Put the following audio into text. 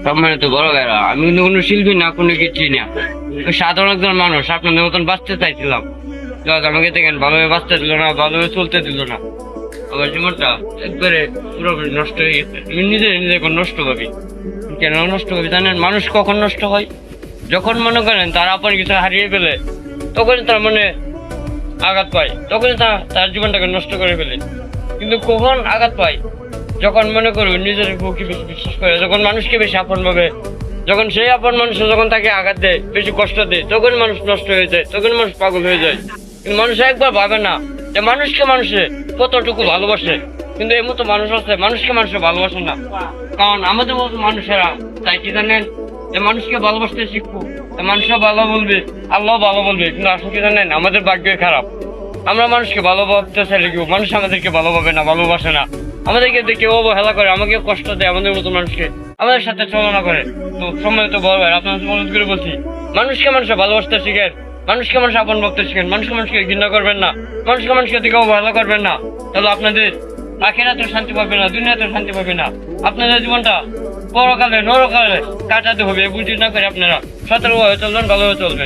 সম্মানিত বড় ভাইরা, আমি কিন্তু কোনো শিল্পী না, কোনো কিছু না, ওই সাধারণ একজন মানুষ। আপনাদের মতন বাঁচতে চাইছিলাম, আমাকে দেখেন ভালোভাবে বাঁচতে দিল না, ভালোভাবে চলতে দিল না। আমার জীবনটা একবারে পুরোপুরি নষ্ট হয়ে গেছে। আমি নিজে নিজে এখন নষ্ট ভাবি। কেন নষ্ট ভাবি জানেন? মানুষ কখন নষ্ট হয়? যখন মনে করেন তার আপন কিছু হারিয়ে ফেলে, তখন তার মনে আঘাত পায়, তখন তার জীবনটাকে নষ্ট করে ফেলে। কিন্তু কখন আঘাত পায়? যখন মনে করো নিজের বুকে বেশি বিশ্বাস করে, যখন মানুষকে বেশি আপন ভাবে, যখন সেই আপন মানুষ যখন তাকে আঘাত দেয়, বেশি কষ্ট দেয়, তখন মানুষ নষ্ট হয়ে যায়, তখন মানুষ পাগল হয়ে যায়। কিন্তু মানুষ একবার ভাবে না যে মানুষকে মানুষে কতটুকু ভালোবাসে। কিন্তু এই মতো মানুষ আছে, মানুষকে মানুষে ভালোবাসে না। কারণ আমাদের মতো মানুষেরা তাই কি জানেন, যে মানুষকে ভালোবাসতে শিখবো, মানুষরা ভালো বলবে, আল্লাহ ভালো বলবে। কিন্তু আসলে কি জানেন, আমাদের ভাগ্যই খারাপ। আমরা মানুষকে ভালোবাসতে চাইলে কেউ মানুষ আমাদেরকে ভালোভাবে না, ভালোবাসে না। আমাদেরকে দেখে অবহেলা করে, আমাকে কষ্ট দেয়, আমাদের মতো মানুষকে আমাদের সাথে তুলনা করে। তো সময় তো বড় ভাই, আপনার অনুরোধ করে বলছি, মানুষকে মানুষে ভালোবাসতে শিখেন, মানুষকে মানুষ আপন ভাবতে শিখেন, মানুষকে মানুষকে ঘৃণা করবেন না, মানুষকে মানুষকে দিকে অবহেলা করবেন না। তাহলে আপনাদের আখিরাতে শান্তি পাবে না, দুনিয়াতে শান্তি পাবে না। আপনাদের জীবনটা পরকালে নরকালে কাটাতে হবে। বুঝি না করে আপনারা সতর্কভাবে চলবেন, ভালোভাবে চলবেন।